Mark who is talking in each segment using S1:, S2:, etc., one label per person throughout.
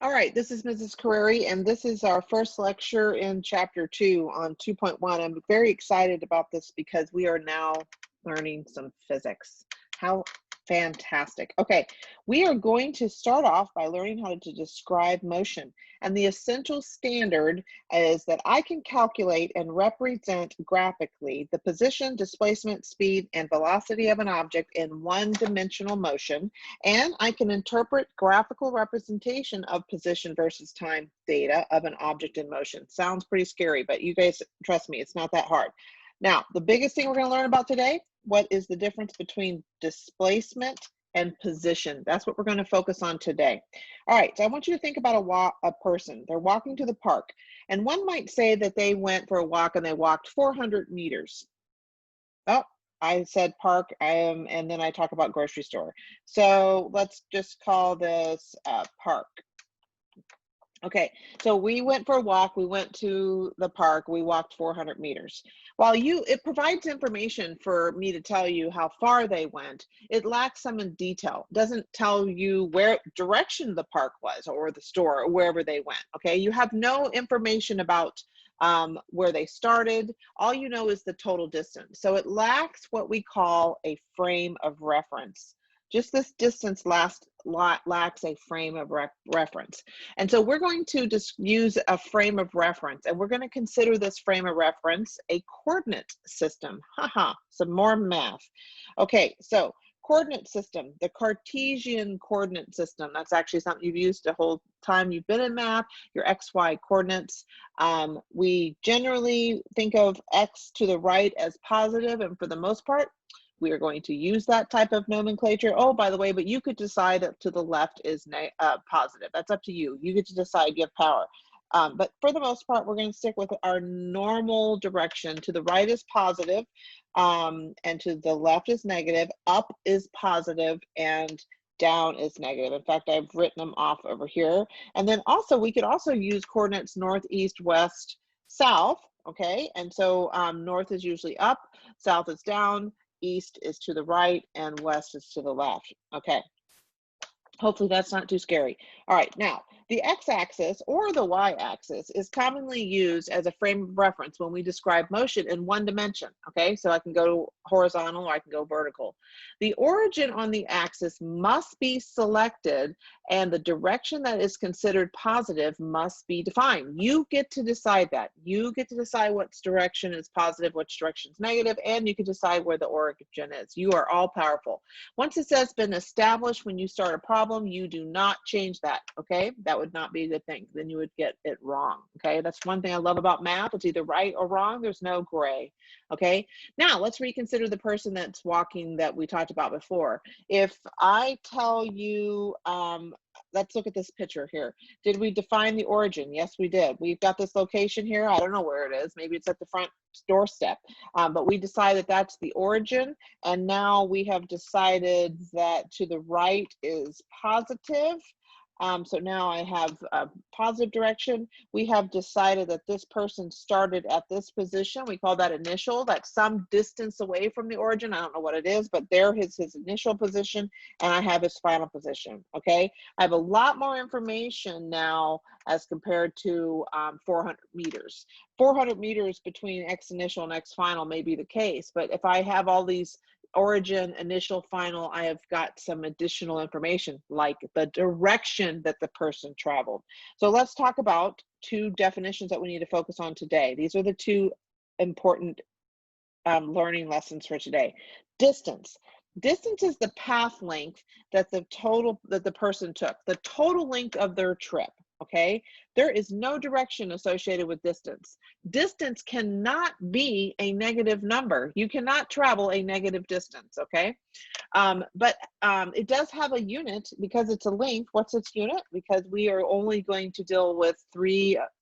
S1: All right, this is Mrs. Carreri, and this is our first lecture in Chapter 2 on 2.1. I'm very excited about this because we are now learning some physics. How fantastic. Okay, we are going to start off by learning how to describe motion. And the essential standard is that I can calculate and represent graphically the position, displacement, speed, and velocity of an object in one-dimensional motion. And I can interpret graphical representation of position versus time data of an object in motion. Sounds pretty scary, but you guys, trust me, it's not that hard. Now, the biggest thing we're going to learn about today, what is the difference between displacement and position? That's what we're going to focus on today. All right, so I want you to think about a person. They're walking to the park, and one might say that they went for a walk and they walked 400 meters. Oh, I said park, and then I talk about grocery store. So let's just call this park. Okay, so we went for a walk, we went to the park, we walked 400 meters. While it provides information for me to tell you how far they went, it lacks some in detail. It doesn't tell you where direction the park was or the store or wherever they went, okay? You have no information about where they started. All you know is the total distance. So it lacks what we call a frame of reference. Just this distance lacks a frame of reference. And so we're going to just use a frame of reference, and we're going to consider this frame of reference a coordinate system. Haha, some more math. Okay, so coordinate system, the Cartesian coordinate system. That's actually something you've used the whole time you've been in math, your XY coordinates. We generally think of X to the right as positive, and for the most part, we are going to use that type of nomenclature. Oh, by the way, but you could decide that to the left is positive. That's up to you. You get to decide, you have power. But for the most part, we're going to stick with our normal direction. To the right is positive, and to the left is negative. Up is positive, and down is negative. In fact, I've written them off over here. And then also, we could also use coordinates north, east, west, south. Okay, and so north is usually up, south is down, east is to the right, and west is to the left. Okay, hopefully that's not too scary. All right, now the x-axis or the y-axis is commonly used as a frame of reference when we describe motion in one dimension. Okay, so I can go horizontal or I can go vertical. The origin on the axis must be selected, and the direction that is considered positive must be defined. You get to decide that. You get to decide which direction is positive, which direction is negative, and you can decide where the origin is. You are all powerful. Once it has been established when you start a problem, you do not change that, okay? That would not be a good thing. Then you would get it wrong, okay? That's one thing I love about math. It's either right or wrong. There's no gray, okay? Now, let's reconsider the person that's walking that we talked about before. If I tell you, let's look at this picture here. Did we define the origin? Yes, we did. We've got this location here. I don't know where it is. Maybe it's at the front doorstep, but we decided that's the origin. And now we have decided that to the right is positive. So now I have a positive direction. We have decided that this person started at this position. We call that initial. That's some distance away from the origin. I don't know what it is, but there is his initial position, and I have his final position, okay? I have a lot more information now as compared to 400 meters. 400 meters between X initial and X final may be the case, but if I have all these origin, initial, final, I have got some additional information like the direction that the person traveled. So let's talk about two definitions that we need to focus on today. These are the two important learning lessons for today. Distance. Distance is the path length that the person took, the total length of their trip. Okay, there is no direction associated with distance. Distance cannot be a negative number. You cannot travel a negative distance, okay? But it does have a unit because it's a length. What's its unit? Because we are only going to deal with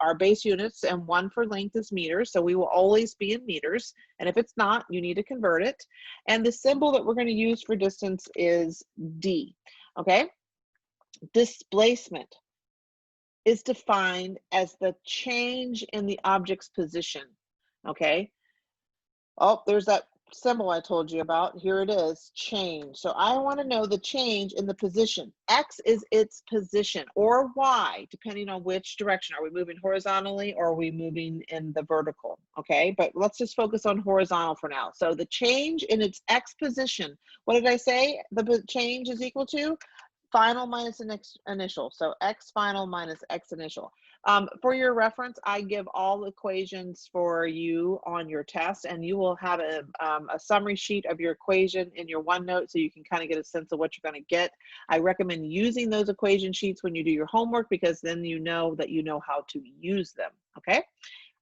S1: our base units, and one for length is meters. So we will always be in meters. And if it's not, you need to convert it. And the symbol that we're going to use for distance is D, okay? Displacement is defined as the change in the object's position, okay? Oh, there's that symbol I told you about. Here it is, change. So I want to know the change in the position. X is its position, or Y, depending on which direction. Are we moving horizontally or are we moving in the vertical? Okay, but let's just focus on horizontal for now. So the change in its X position, what did I say the change is equal to? Final minus initial. So X final minus X initial. For your reference, I give all equations for you on your test, and you will have a summary sheet of your equation in your OneNote so you can kind of get a sense of what you're going to get. I recommend using those equation sheets when you do your homework, because then you know that you know how to use them, okay?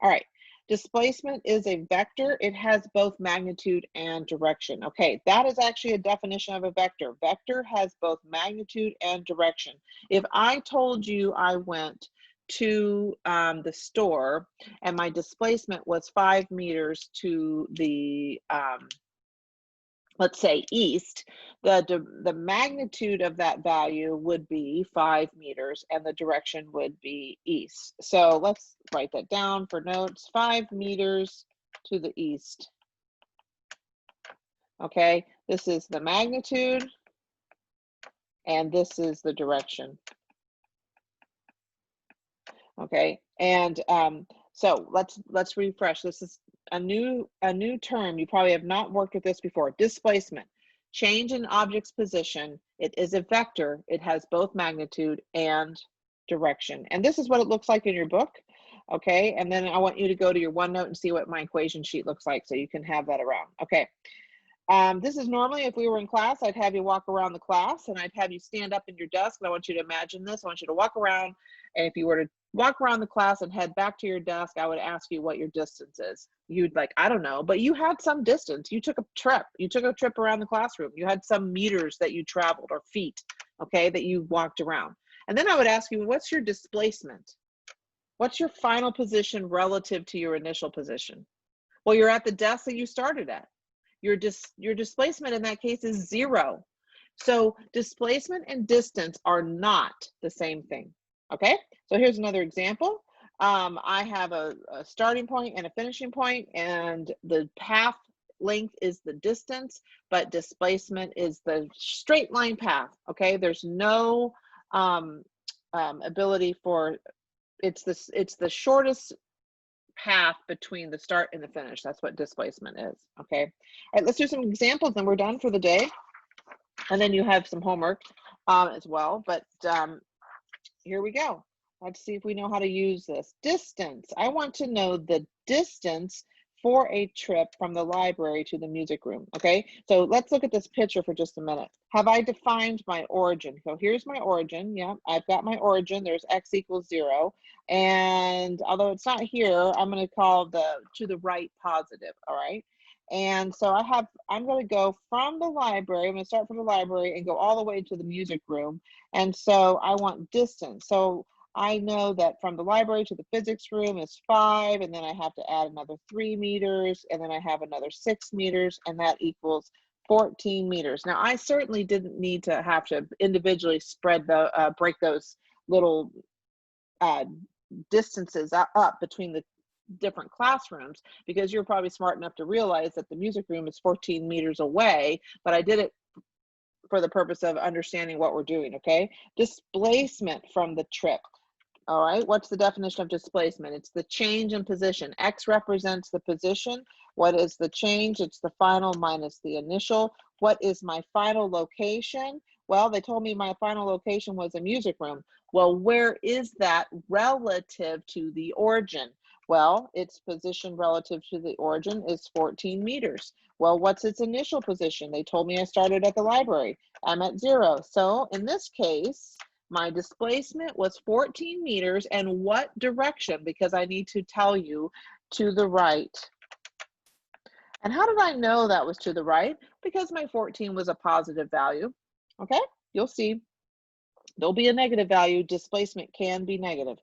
S1: All right. Displacement is a vector. It has both magnitude and direction. Okay, that is actually a definition of a vector. Vector has both magnitude and direction. If I told you I went to the store and my displacement was 5 meters to the let's say east, the magnitude of that value would be 5 meters and the direction would be east. So let's write that down for notes, 5 meters to the east. Okay, this is the magnitude and this is the direction. Okay, and so let's refresh. This is a new term. You probably have not worked with this before. Displacement, change in object's position. It is a vector. It has both magnitude and direction. And this is what it looks like in your book. Okay, and then I want you to go to your OneNote and see what my equation sheet looks like so you can have that around. Okay. This is normally, if we were in class, I'd have you walk around the class and I'd have you stand up in your desk. And I want you to imagine this. I want you to walk around. And if you were to walk around the class and head back to your desk, I would ask you what your distance is. You'd like, I don't know, but you had some distance. You took a trip. You took a trip around the classroom. You had some meters that you traveled, or feet, okay, that you walked around. And then I would ask you, what's your displacement? What's your final position relative to your initial position? Well, you're at the desk that you started at. Your displacement in that case is 0. So displacement and distance are not the same thing. Okay, so here's another example. I have a starting point and a finishing point, and the path length is the distance, but displacement is the straight line path. Okay, there's no ability for, it's the shortest path between the start and the finish. That's what displacement is. Okay, all right, let's do some examples and we're done for the day, and then you have some homework as well, but here we go. Let's see if we know how to use this. Distance. I want to know the distance for a trip from the library to the music room. Okay, so let's look at this picture for just a minute. Have I defined my origin? So here's my origin. Yeah, I've got my origin. There's x equals 0. And although it's not here, I'm going to call the to the right positive. All right. And so I'm going to go from the library. I'm going to start from the library and go all the way to the music room. And so I want distance. So I know that from the library to the physics room is 5, and then I have to add another 3 meters, and then I have another 6 meters, and that equals 14 meters. Now, I certainly didn't need to have to individually spread the break those little distances up between the different classrooms, because you're probably smart enough to realize that the music room is 14 meters away, but I did it for the purpose of understanding what we're doing. Okay, displacement from the trip. All right, what's the definition of displacement? It's the change in position. X represents the position. What is the change? It's the final minus the initial. What is my final location? Well, they told me my final location was a music room. Well, where is that relative to the origin? Well, its position relative to the origin is 14 meters. Well, what's its initial position? They told me I started at the library. I'm at 0. So in this case, my displacement was 14 meters, and what direction? Because I need to tell you, to the right. And how did I know that was to the right? Because my 14 was a positive value. Okay, you'll see. There'll be a negative value. Displacement can be negative.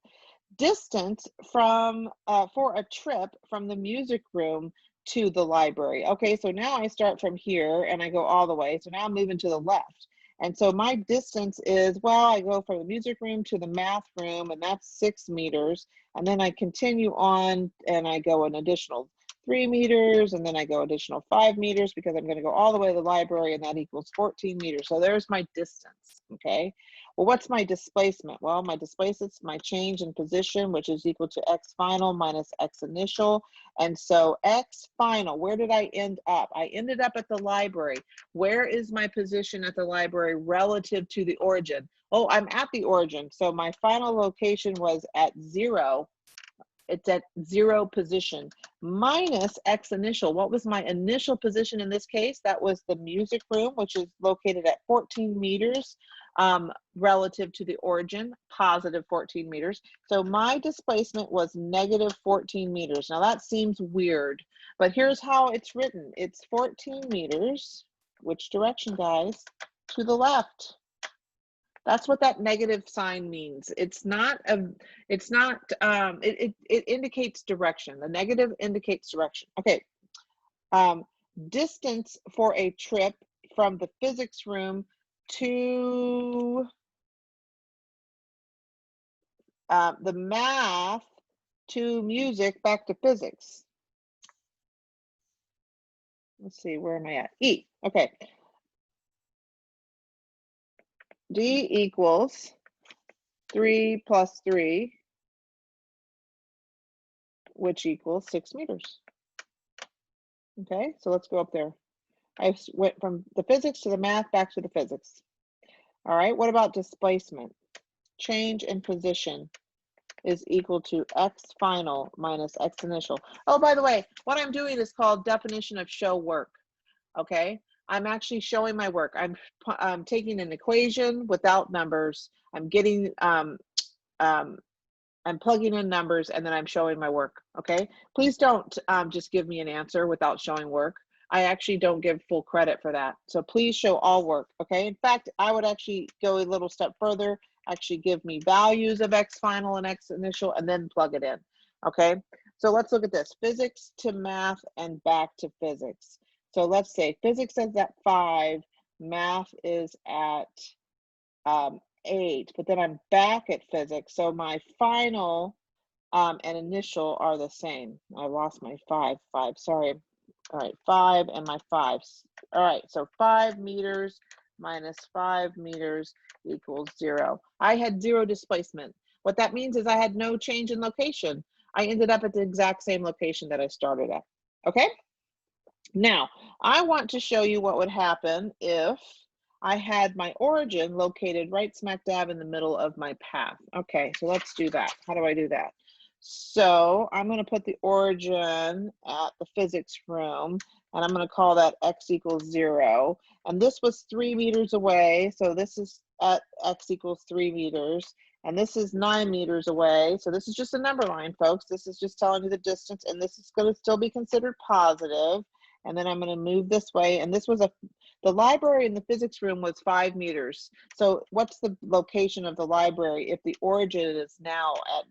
S1: Distance from for a trip from the music room to the library. Okay, so now I start from here and I go all the way. So now I'm moving to the left. And so my distance is, well, I go from the music room to the math room, and that's 6 meters. And then I continue on and I go an additional 3 meters, and then I go additional 5 meters because I'm going to go all the way to the library, and that equals 14 meters. So there's my distance, okay? Well, what's my displacement? Well, my displacement's my change in position, which is equal to x final minus x initial. And so x final, where did I end up? I ended up at the library. Where is my position at the library relative to the origin? Oh, I'm at the origin. So my final location was at 0. It's at 0 position minus x initial. What was my initial position in this case? That was the music room, which is located at 14 meters relative to the origin, positive 14 meters. So my displacement was negative 14 meters. Now that seems weird, but here's how it's written. It's 14 meters. Which direction, guys? To the left. That's what that negative sign means. It indicates direction. The negative indicates direction. Okay. Distance for a trip from the physics room to the math to music back to physics. Let's see, where am I at? E. Okay. D equals 3 plus 3, which equals 6 meters. Okay, so let's go up there. I went from the physics to the math back to the physics. All right, what about displacement? Change in position is equal to x final minus x initial. Oh, by the way, what I'm doing is called definition of show work. Okay, I'm actually showing my work. I'm taking an equation without numbers. I'm getting I'm plugging in numbers, and then I'm showing my work. Okay, please don't just give me an answer without showing work. I actually don't give full credit for that. So please show all work. Okay, in fact, I would actually go a little step further, actually give me values of x final and x initial, and then plug it in. Okay, so let's look at this. Physics to math and back to physics. So let's say physics is at 5, math is at 8, but then I'm back at physics. So my final and initial are the same. I lost my 5, sorry. All right, 5 and my 5. All right, so 5 meters minus 5 meters equals 0. I had 0 displacement. What that means is I had no change in location. I ended up at the exact same location that I started at. Okay? Now, I want to show you what would happen if I had my origin located right smack dab in the middle of my path. Okay, so let's do that. How do I do that? So I'm going to put the origin at the physics room, and I'm going to call that x equals 0. And this was 3 meters away, so this is at x equals 3 meters. And this is 9 meters away. So this is just a number line, folks. This is just telling you the distance, and this is going to still be considered positive. And then I'm going to move this way. And this was the library in the physics room was 5 meters. So what's the location of the library if the origin is now at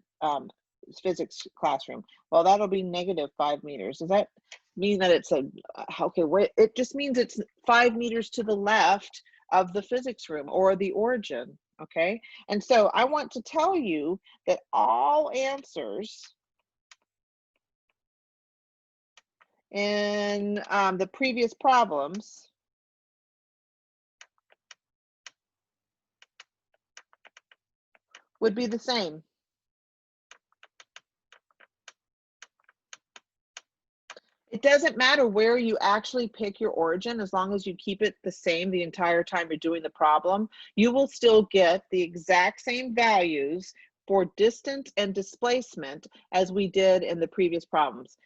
S1: physics classroom? Well, that'll be negative 5 meters. Does that mean that it's okay, wait, it just means it's 5 meters to the left of the physics room or the origin, okay? And so I want to tell you that all answers in the previous problems would be the same. It doesn't matter where you actually pick your origin, as long as you keep it the same the entire time you're doing the problem, you will still get the exact same values for distance and displacement as we did in the previous problems.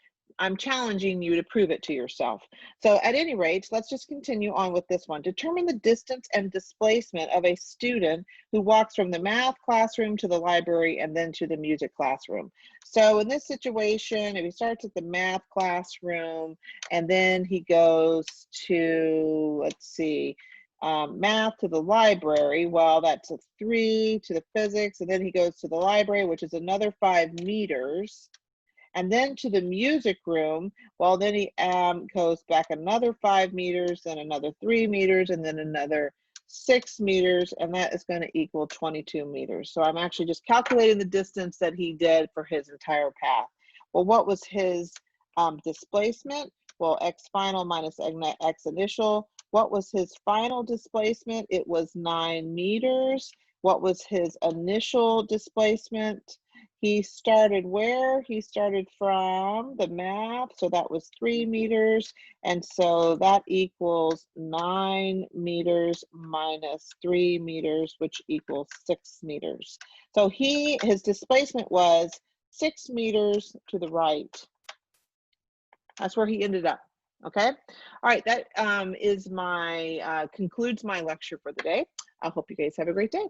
S1: I'm challenging you to prove it to yourself. So at any rate, let's just continue on with this one. Determine the distance and displacement of a student who walks from the math classroom to the library and then to the music classroom. So in this situation, if he starts at the math classroom and then he goes to, let's see, math to the library, well, that's a 3 to the physics, and then he goes to the library, which is another 5 meters. And then to the music room, well, then he goes back another 5 meters, then another 3 meters, and then another 6 meters, and that is going to equal 22 meters. So I'm actually just calculating the distance that he did for his entire path. Well, what was his displacement. Well, x final minus x initial. What was his final displacement? It was 9 meters. What was his initial displacement? He started where? He started from the math, so that was 3 meters. And so that equals 9 meters minus 3 meters, which equals 6 meters. So his displacement was 6 meters to the right. That's where he ended up. Okay. All right. That is concludes my lecture for the day. I hope you guys have a great day.